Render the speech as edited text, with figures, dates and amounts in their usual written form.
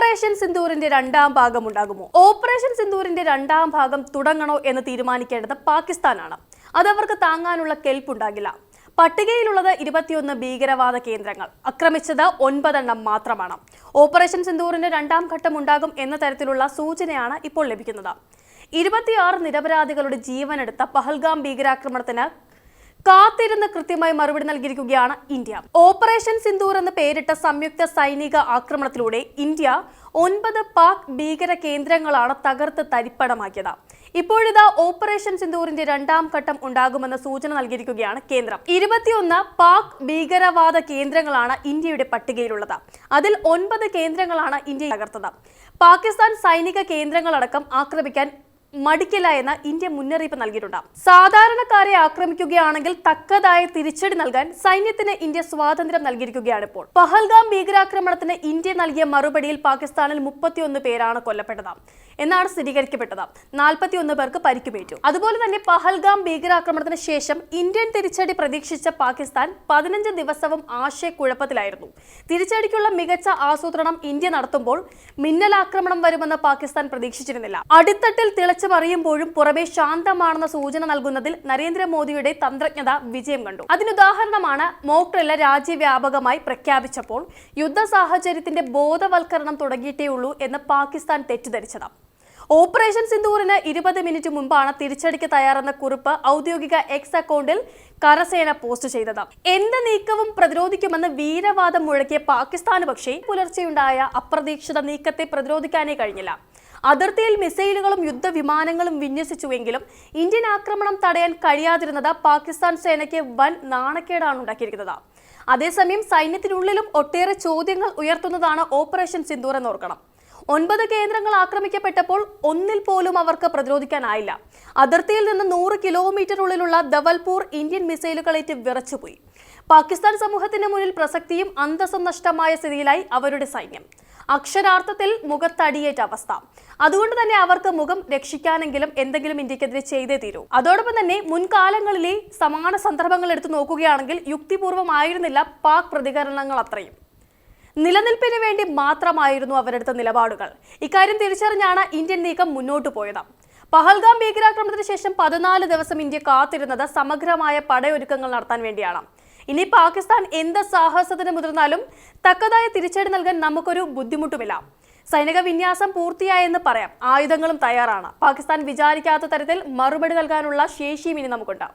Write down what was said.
Operation സിന്ദൂറിന്റെ രണ്ടാം ഭാഗം ഉണ്ടാകുമോ? ഓപ്പറേഷൻ സിന്ദൂറിന്റെ രണ്ടാം ഭാഗം തുടങ്ങണോ എന്ന് തീരുമാനിക്കേണ്ടത് പാകിസ്ഥാനാണ്. അതവർക്ക് താങ്ങാനുള്ള കെൽപ്പുണ്ടാകില്ല. പട്ടികയിലുള്ളത് 21 ഭീകരവാദ കേന്ദ്രങ്ങൾ, ആക്രമിച്ചത് 9 മാത്രമാണ്. ഓപ്പറേഷൻ സിന്ദൂറിന്റെ രണ്ടാം ഘട്ടം ഉണ്ടാകും എന്ന തരത്തിലുള്ള സൂചനയാണ് ഇപ്പോൾ ലഭിക്കുന്നത്. 26 നിരപരാധികളുടെ ജീവനെടുത്ത പഹൽഗാം ഭീകരാക്രമണത്തിന് കാത്തിരുന്ന് കൃത്യമായി മറുപടി നൽകിയിരിക്കുകയാണ് ഇന്ത്യ. ഓപ്പറേഷൻ സിന്ദൂർ എന്ന് പേരിട്ട സംയുക്ത സൈനിക ആക്രമണത്തിലൂടെ ഇന്ത്യ 9 പാക് ഭീകര കേന്ദ്രങ്ങളാണ് തകർത്ത് തരിപ്പണമാക്കിയത്. ഇപ്പോഴിതാ ഓപ്പറേഷൻ സിന്ദൂറിന്റെ രണ്ടാം ഘട്ടം ഉണ്ടാകുമെന്ന സൂചന നൽകിയിരിക്കുകയാണ് കേന്ദ്രം. 21 പാക് ഭീകരവാദ കേന്ദ്രങ്ങളാണ് ഇന്ത്യയുടെ പട്ടികയിലുള്ളത്. അതിൽ 9 കേന്ദ്രങ്ങളാണ് ഇന്ത്യ തകർത്തത്. പാകിസ്ഥാൻ സൈനിക കേന്ദ്രങ്ങളടക്കം ആക്രമിക്കാൻ മടിക്കില്ല എന്ന് ഇന്ത്യ മുന്നറിയിപ്പ് നൽകിയിട്ടുണ്ട്. സാധാരണക്കാരെ ആക്രമിക്കുകയാണെങ്കിൽ തക്കതായ തിരിച്ചടി നൽകാൻ സൈന്യത്തിന് ഇന്ത്യ സ്വാതന്ത്ര്യം നൽകിയിരിക്കുകയാണ്. ഇപ്പോൾ പഹൽഗാം ഭീകരാക്രമണത്തിന് ഇന്ത്യ നൽകിയ മറുപടിയിൽ പാകിസ്ഥാനിൽ 31 പേരാണ് കൊല്ലപ്പെട്ടത് എന്നാണ് സ്ഥിരീകരിക്കപ്പെട്ടത്. 41 പേർക്ക് പരിക്കുപേറ്റു. അതുപോലെ തന്നെ പഹൽഗാം ഭീകരാക്രമണത്തിന് ശേഷം ഇന്ത്യൻ തിരിച്ചടി പ്രതീക്ഷിച്ച പാകിസ്ഥാൻ 15 ദിവസവും ആശയക്കുഴപ്പത്തിലായിരുന്നു. തിരിച്ചടിക്കുള്ള മികച്ച ആസൂത്രണം ഇന്ത്യ നടത്തുമ്പോൾ മിന്നലാക്രമണം വരുമെന്ന് പാകിസ്ഥാൻ പ്രതീക്ഷിച്ചിരുന്നില്ല. അടിത്തട്ടിൽ പറയുമ്പോഴും പുറമെ ശാന്തമാണെന്ന സൂചന നൽകുന്നതിൽ നരേന്ദ്രമോദിയുടെ തന്ത്രജ്ഞത വിജയം കണ്ടു. അതിനുദാഹരണമാണ് മോക്ക് ഡ്രിൽ രാജ്യവ്യാപകമായി പ്രഖ്യാപിച്ചപ്പോൾ യുദ്ധ സാഹചര്യത്തിന്റെ ബോധവൽക്കരണം തുടങ്ങിയിട്ടേ ഉള്ളൂ എന്ന് പാകിസ്ഥാൻ തെറ്റിദ്ധരിച്ചത്. ഓപ്പറേഷൻ സിന്ദൂറിന് 20 മിനിറ്റ് മുമ്പാണ് തിരിച്ചടിക്ക് തയ്യാറെന്ന കുറിപ്പ് ഔദ്യോഗിക എക്സ് അക്കൗണ്ടിൽ കരസേന പോസ്റ്റ് ചെയ്തത്. എന്ത് നീക്കവും പ്രതിരോധിക്കുമെന്ന് വീരവാദം മുഴക്കിയ പാകിസ്ഥാന് പക്ഷേ പുലർച്ചെയുണ്ടായ അപ്രതീക്ഷിത നീക്കത്തെ പ്രതിരോധിക്കാനേ കഴിഞ്ഞില്ല. അതിർത്തിയിൽ മിസൈലുകളും യുദ്ധവിമാനങ്ങളും വിന്യസിച്ചുവെങ്കിലും ഇന്ത്യൻ ആക്രമണം തടയാൻ കഴിയാതിരുന്നത് പാകിസ്ഥാൻ സേനയ്ക്ക് വൻ നാണക്കേടാണ് ഉണ്ടാക്കിയിരിക്കുന്നത്. അതേസമയം സൈന്യത്തിനുള്ളിലും ഒട്ടേറെ ചോദ്യങ്ങൾ ഉയർത്തുന്നതാണ് ഓപ്പറേഷൻ സിന്ദൂർ എന്നോർക്കണം. 9 കേന്ദ്രങ്ങൾ ആക്രമിക്കപ്പെട്ടപ്പോൾ ഒന്നിൽ പോലും അവർക്ക് പ്രതിരോധിക്കാനായില്ല. അതിർത്തിയിൽ നിന്ന് 100 കിലോമീറ്ററുള്ളിലുള്ള ദവൽപൂർ ഇന്ത്യൻ മിസൈലുകളേറ്റ് വിറച്ചുപോയി. പാകിസ്ഥാൻ സമൂഹത്തിന് മുന്നിൽ പ്രസക്തിയും അന്തസ്സും നഷ്ടമായ സ്ഥിതിയിലായി അവരുടെ സൈന്യം. അക്ഷരാർത്ഥത്തിൽ മുഖത്തടിയേറ്റ അവസ്ഥ. അതുകൊണ്ട് തന്നെ അവർക്ക് മുഖം രക്ഷിക്കാനെങ്കിലും എന്തെങ്കിലും ഇന്ത്യക്കെതിരെ ചെയ്തേ തീരൂ. അതോടൊപ്പം തന്നെ മുൻകാലങ്ങളിലെ സമാന സന്ദർഭങ്ങൾ എടുത്തു നോക്കുകയാണെങ്കിൽ യുക്തിപൂർവമായിരുന്നില്ല പാക് പ്രതികരണങ്ങൾ അത്രയും. നിലനിൽപ്പിന് വേണ്ടി മാത്രമായിരുന്നു അവരെടുത്ത നിലപാടുകൾ. ഇക്കാര്യം തിരിച്ചറിഞ്ഞാണ് ഇന്ത്യൻ നീക്കം മുന്നോട്ടു പോയത്. പഹൽഗാം ഭീകരാക്രമണത്തിന് ശേഷം 14 ദിവസം ഇന്ത്യ കാത്തിരുന്നത് സമഗ്രമായ പടയൊരുക്കങ്ങൾ നടത്താൻ വേണ്ടിയാണ്. ഇനി പാകിസ്ഥാൻ എന്ത് സാഹസത്തിന് മുതിർന്നാലും തക്കതായ തിരിച്ചടി നൽകാൻ നമുക്കൊരു ബുദ്ധിമുട്ടുമില്ല. സൈനിക വിന്യാസം പൂർത്തിയായെന്ന് പറയാം. ആയുധങ്ങളും തയ്യാറാണ്. പാകിസ്ഥാൻ വിചാരിക്കാത്ത തരത്തിൽ മറുപടി നൽകാനുള്ള ശേഷിയും ഇനി നമുക്കുണ്ട്.